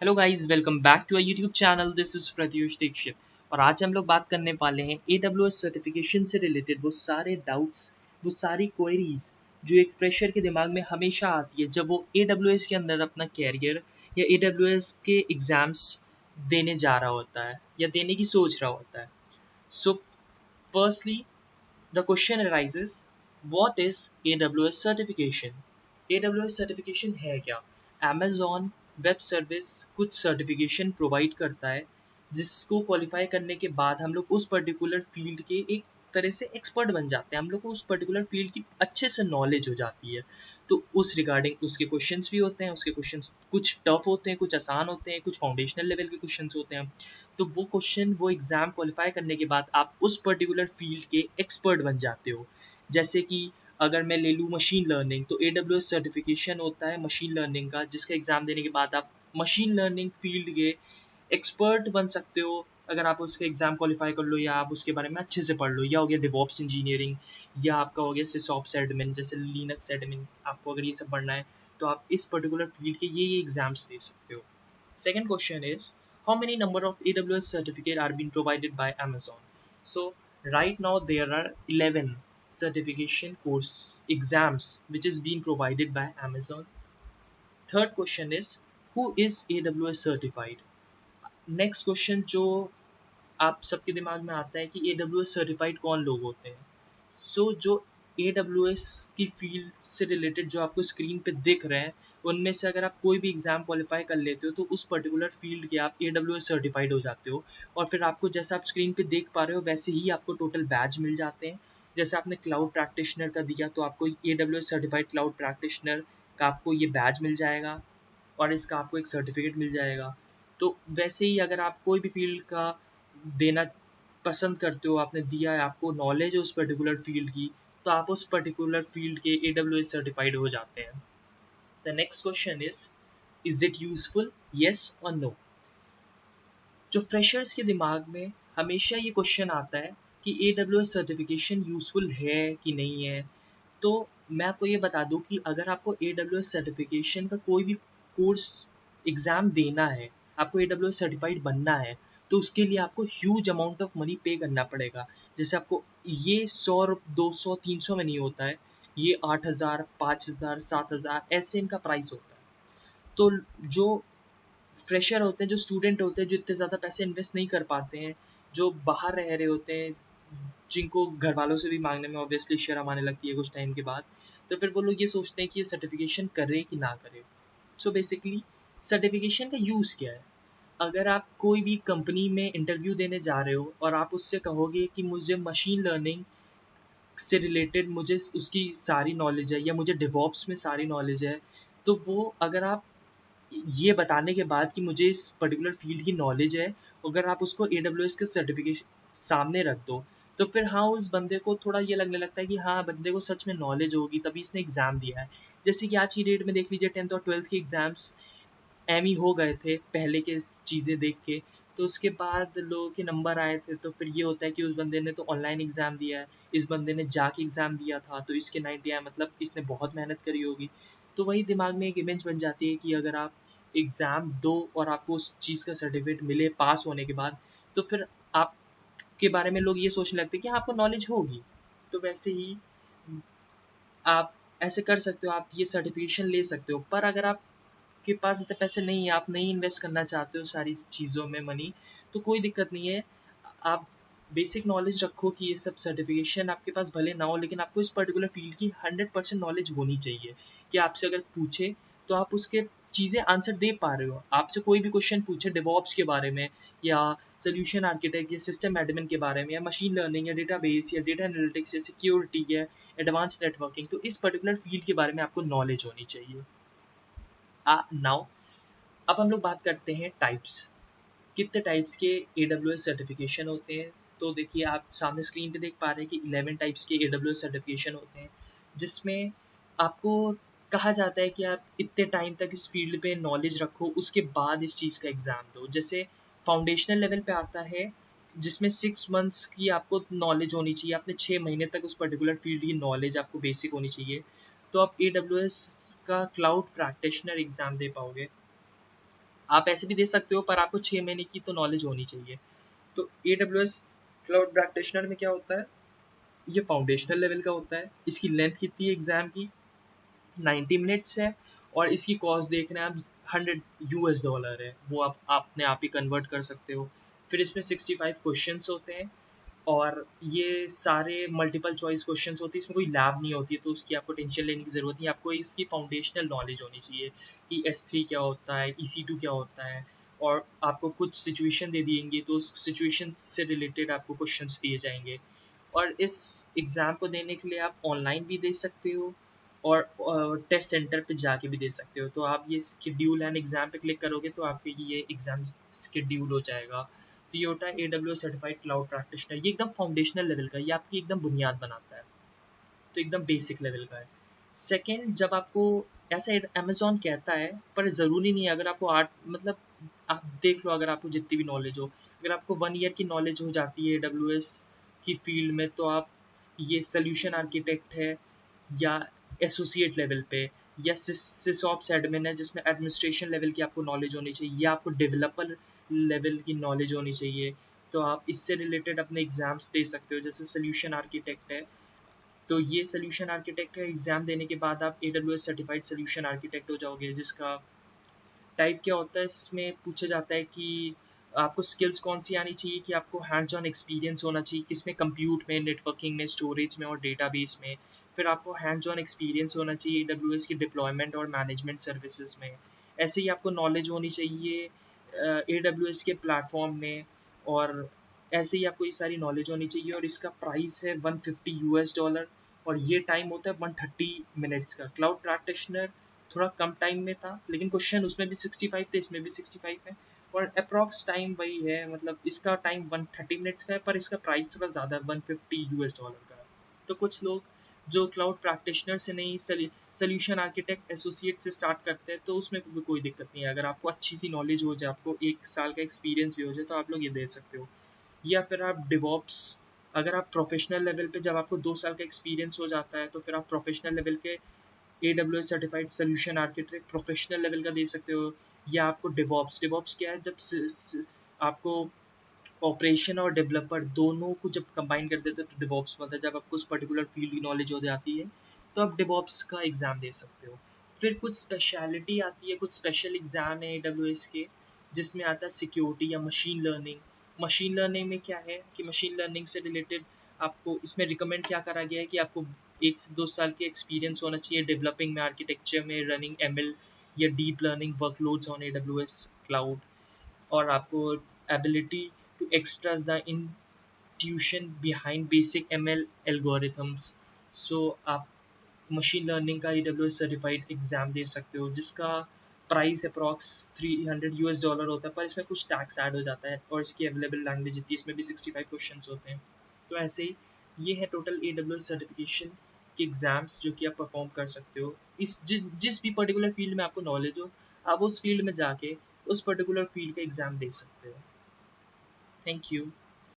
Hello guys, welcome back to a YouTube channel. This is Pratyush Dixit और आज हम लोग बात करने वाले हैं AWS सर्टिफिकेशन से रिलेटेड वो सारे डाउट्स, वो सारी क्वेरीज जो एक फ्रेशर के दिमाग में हमेशा आती है जब वो AWS के अंदर अपना कैरियर या AWS के एग्जाम्स देने जा रहा होता है या देने की सोच रहा होता है। So firstly the question arises, what is AWS certification? AWS certification है क्या? Amazon वेब सर्विस कुछ सर्टिफिकेशन प्रोवाइड करता है जिसको क्वालिफाई करने के बाद हम लोग उस पर्टिकुलर फील्ड के एक तरह से एक्सपर्ट बन जाते हैं। हम लोग को उस पर्टिकुलर फील्ड की अच्छे से नॉलेज हो जाती है। तो उस रिगार्डिंग उसके क्वेश्चंस भी होते हैं। उसके क्वेश्चंस कुछ टफ होते हैं, कुछ आसान होते हैं, कुछ फाउंडेशनल लेवल के क्वेश्चंस होते हैं। तो वो क्वेश्चन, वो एग्ज़ाम क्वालिफाई करने के बाद आप उस पर्टिकुलर फील्ड के एक्सपर्ट बन जाते हो। जैसे कि अगर मैं ले लूँ मशीन लर्निंग, तो AWS सर्टिफिकेशन होता है मशीन लर्निंग का, जिसका एग्ज़ाम देने के बाद आप मशीन लर्निंग फील्ड के एक्सपर्ट बन सकते हो। अगर आप उसके एग्ज़ाम क्वालिफाई कर लो या आप उसके बारे में अच्छे से पढ़ लो, या हो गया डिवॉप्स इंजीनियरिंग, या आपका हो गया सिसऑप्स एडमिन, जैसे लिनक्स एडमिन। आपको अगर ये सब पढ़ना है तो आप इस पर्टिकुलर फील्ड के ये एग्ज़ाम्स दे सकते हो। Second question is, how many number of AWS certificate are being provided by Amazon? So right now there are 11 certification course exams which is being provided by Amazon. Third question is, who is AWS certified? Next question जो आप सबके दिमाग में आता है कि AWS certified कौन लोग होते हैं। जो AWS की फील्ड से रिलेटेड जो आपको स्क्रीन पे दिख रहे हैं, उनमें से अगर आप कोई भी एग्ज़ाम क्वालिफाई कर लेते हो तो उस पर्टिकुलर फील्ड के आप AWS सर्टिफाइड हो जाते हो। और फिर आपको जैसा आप स्क्रीन पे देख पा रहे हो वैसे ही आपको टोटल बैज मिल जाते हैं। जैसे आपने क्लाउड प्रैक्टिशनर का दिया तो आपको AWS सर्टिफाइड क्लाउड प्रैक्टिशनर का आपको ये बैज मिल जाएगा और इसका आपको एक सर्टिफिकेट मिल जाएगा। तो वैसे ही अगर आप कोई भी फील्ड का देना पसंद करते हो, आपने दिया है, आपको नॉलेज है उस पर्टिकुलर फील्ड की, तो आप उस पर्टिकुलर फील्ड के AWS सर्टिफाइड हो जाते हैं। The next question is it useful, yes और नो? जो फ्रेशर्स के दिमाग में हमेशा ये क्वेश्चन आता है कि AWS सर्टिफिकेशन यूजफुल है कि नहीं है। तो मैं आपको ये बता दूं कि अगर आपको AWS सर्टिफिकेशन का कोई भी कोर्स एग्ज़ाम देना है, आपको AWS सर्टिफाइड बनना है, तो उसके लिए आपको ह्यूज अमाउंट ऑफ मनी पे करना पड़ेगा। जैसे आपको ये 100, 200, 300 में नहीं होता है, ये 8,000, 5,000, 7,000 ऐसे इनका प्राइस होता है। तो जो फ्रेशर होते हैं, जो स्टूडेंट होते हैं, जो इतने ज़्यादा पैसे इन्वेस्ट नहीं कर पाते हैं, जो बाहर रह रहे होते हैं, जिनको घर वालों से भी मांगने में ऑब्वियसली शर्म आने लगती है कुछ टाइम के बाद, तो फिर वो लोग ये सोचते हैं कि ये सर्टिफिकेशन करे कि ना करे। सो बेसिकली सर्टिफिकेशन का यूज़ क्या है? अगर आप कोई भी कंपनी में इंटरव्यू देने जा रहे हो और आप उससे कहोगे कि मुझे मशीन लर्निंग से रिलेटेड मुझे उसकी सारी नॉलेज है या मुझे डिवॉप्स में सारी नॉलेज है, तो वो अगर आप ये बताने के बाद कि मुझे इस पर्टिकुलर फील्ड की नॉलेज है, अगर आप उसको AWS के सर्टिफिकेशन सामने रख दो, तो फिर हाँ, उस बंदे को थोड़ा ये लगने लगता है कि हाँ, बंदे को सच में नॉलेज होगी तभी इसने एग्ज़ाम दिया है। जैसे कि आज की डेट में देख लीजिए, 10th और 12th के एग्ज़ाम्स एमी हो गए थे पहले के चीज़ें देख के। तो उसके बाद लोगों के नंबर आए थे, तो फिर ये होता है कि उस बंदे ने तो ऑनलाइन एग्ज़ाम दिया है, इस बंदे ने जाके एग्ज़ाम दिया था तो इसके 90 आए, मतलब इसने बहुत मेहनत करी होगी। तो वही दिमाग में एक इमेज बन जाती है कि अगर आप एग्ज़ाम दो और आपको उस चीज़ का सर्टिफिकेट मिले पास होने के बाद, तो फिर आपके बारे में लोग ये सोचने लगते हैं कि हाँ, आपको नॉलेज होगी। तो वैसे ही आप ऐसे कर सकते हो, आप ये सर्टिफिकेशन ले सकते हो। पर अगर आपके पास इतने पैसे नहीं है, आप नहीं इन्वेस्ट करना चाहते हो सारी चीज़ों में मनी, तो कोई दिक्कत नहीं है। आप बेसिक नॉलेज रखो कि ये सब सर्टिफिकेशन आपके पास भले ना हो, लेकिन आपको इस पर्टिकुलर फील्ड की 100% नॉलेज होनी चाहिए कि आपसे अगर पूछे तो आप उसके चीज़ें आंसर दे पा रहे हो। आपसे कोई भी क्वेश्चन पूछे डिवॉप्स के बारे में, या सोल्यूशन आर्किटेक्ट, या सिस्टम एडमिन के बारे में, या मशीन लर्निंग, या डेटाबेस, या डेटा एनालिटिक्स, या सिक्योरिटी, या एडवांस नेटवर्किंग, तो इस पर्टिकुलर फील्ड के बारे में आपको नॉलेज होनी चाहिए। नाउ अब हम लोग बात करते हैं टाइप्स। कितने टाइप्स के AWS सर्टिफिकेशन होते हैं? तो देखिए, आप सामने स्क्रीन पे देख पा रहे हैं कि 11 टाइप्स के AWS सर्टिफिकेशन होते हैं, जिसमें आपको कहा जाता है कि आप इतने टाइम तक इस फील्ड पे नॉलेज रखो, उसके बाद इस चीज़ का एग्ज़ाम दो। जैसे फाउंडेशनल लेवल पे आता है, जिसमें 6 मंथ्स की आपको नॉलेज होनी चाहिए, आपने 6 महीने तक उस पर्टिकुलर फील्ड की नॉलेज आपको बेसिक होनी चाहिए, तो आप AWS का क्लाउड प्रैक्टिशनर एग्ज़ाम दे पाओगे। आप ऐसे भी दे सकते हो, पर आपको 6 महीने की तो नॉलेज होनी चाहिए। तो AWS क्लाउड प्रैक्टिशनर में क्या होता है, ये फाउंडेशनल लेवल का होता है। इसकी लेंथ कितनी है एग्ज़ाम की, 90 मिनट्स है, और इसकी कॉस्ट देख रहे हैं आप $100 है, वो आप अपने आप ही कन्वर्ट कर सकते हो। फिर इसमें 65 क्वेश्चंस होते हैं, और ये सारे मल्टीपल चॉइस क्वेश्चंस होती है, इसमें कोई लैब नहीं होती है, तो उसकी आपको टेंशन लेने की ज़रूरत नहीं। आपको इसकी फाउंडेशनल नॉलेज होनी चाहिए कि S3 क्या होता है, EC2 क्या होता है, और आपको कुछ सिचुएशन दे दिएंगे तो उस सिचुएशन से रिलेटेड आपको क्वेश्चंस दिए जाएंगे। और इस एग्ज़ाम को देने के लिए आप ऑनलाइन भी दे सकते हो, और टेस्ट सेंटर पे जाके भी दे सकते हो। तो आप ये शेड्यूल एंड एग्ज़ाम पे क्लिक करोगे तो आपके ये एग्ज़ाम शेड्यूल हो जाएगा। तो ये होता है AWS सर्टिफाइड क्लाउड प्रैक्टिशनर। ये एकदम फाउंडेशनल लेवल का है, ये आपकी एकदम बुनियाद बनाता है, तो एकदम बेसिक लेवल का है। सेकेंड, जब आपको ऐसा अमेजोन कहता है, पर ज़रूरी नहीं है। अगर आपको मतलब आप देख लो, अगर आपको जितनी भी नॉलेज हो, अगर आपको 1 ईयर की नॉलेज हो जाती है AWS की फील्ड में, तो आप ये सोल्यूशन आर्किटेक्ट है, या एसोसिएट लेवल पे, या सिसऑप्स एडमिन है जिसमें एडमिनिस्ट्रेशन लेवल की आपको नॉलेज होनी चाहिए, या आपको डेवलपर लेवल की नॉलेज होनी चाहिए। तो आप इससे रिलेटेड अपने एग्ज़ाम्स दे सकते हो। जैसे सोल्यूशन आर्किटेक्ट है, तो ये सोल्यूशन आर्किटेक्ट का एग्ज़ाम देने के बाद आप AWS सर्टिफाइड सोल्यूशन आर्किटेक्ट हो जाओगे। जिसका टाइप क्या होता है, इसमें पूछा जाता है कि आपको स्किल्स कौन सी आनी चाहिए, कि आपको हैंड्स ऑन एक्सपीरियंस होना चाहिए, किसमें, कंप्यूट में, नेटवर्किंग में, स्टोरेज में और डेटाबेस में। फिर आपको हैंड्स ऑन एक्सपीरियंस होना चाहिए AWS की डिप्लॉयमेंट और मैनेजमेंट सर्विसेज में। ऐसे ही आपको नॉलेज होनी चाहिए AWS के प्लेटफॉर्म में, और ऐसे ही आपको ये सारी नॉलेज होनी चाहिए। और इसका प्राइस है $150, और ये टाइम होता है 130 मिनट्स का। क्लाउड प्रैक्टिशनर थोड़ा कम टाइम में था, लेकिन क्वेश्चन उसमें भी 65 थे, इसमें भी 65 है, और अप्रॉक्स टाइम वही है। मतलब इसका टाइम 130 मिनट्स का है, पर इसका प्राइस थोड़ा ज़्यादा है, $150 का है। तो कुछ लोग जो क्लाउड प्रैक्टिशनर से नहीं, सोल्यूशन आर्किटेक्ट एसोसिएट से स्टार्ट करते हैं, तो उसमें भी कोई दिक्कत नहीं है। अगर आपको अच्छी सी नॉलेज हो जाए, आपको 1 साल का एक्सपीरियंस भी हो जाए, तो आप लोग ये दे सकते हो। या फिर आप डिवॉप्स, अगर आप प्रोफेशनल लेवल पे, जब आपको 2 साल का एक्सपीरियंस हो जाता है, तो फिर आप प्रोफेशनल लेवल के AWS certified solution architect professional level का दे सकते हो। या आपको डिवॉप्स, डिवॉप्स क्या है, जब आपको ऑपरेशन और डेवलपर दोनों को जब कंबाइन कर देते हो तो डिवॉप्स होता है। जब आपको उस पर्टिकुलर फील्ड की नॉलेज हो जाती है, तो आप डिवॉप्स का एग्ज़ाम दे सकते हो। फिर कुछ स्पेशलिटी आती है, कुछ स्पेशल एग्ज़ाम है AWS के, जिसमें आता है सिक्योरिटी या मशीन लर्निंग। मशीन लर्निंग में क्या है कि मशीन लर्निंग से रिलेटेड आपको इसमें रिकमेंड क्या करा गया है कि आपको 1 से 2 साल के एक्सपीरियंस होना चाहिए डेवलपिंग में, आर्किटेक्चर में, रनिंग ML या deep learning workloads on AWS cloud, और आपको ability to express the intuition behind basic ML algorithms। So आप मशीन लर्निंग का AWS सर्टिफाइड एग्ज़ाम दे सकते हो, जिसका प्राइस अप्रॉक्स $300 होता है, पर इसमें कुछ टैक्स ऐड हो जाता है, और इसकी अवेलेबल लैंग्वेज होती है, इसमें भी 65 क्वेश्चंस होते हैं। तो ऐसे ही ये है टोटल AWS सर्टिफिकेशन के एग्ज़ाम्स जो कि आप परफॉर्म कर सकते हो। जिस भी पर्टिकुलर फील्ड में आपको नॉलेज हो, आप उस फील्ड में जाके उस पर्टिकुलर फील्ड का एग्ज़ाम दे सकते हो। Thank you.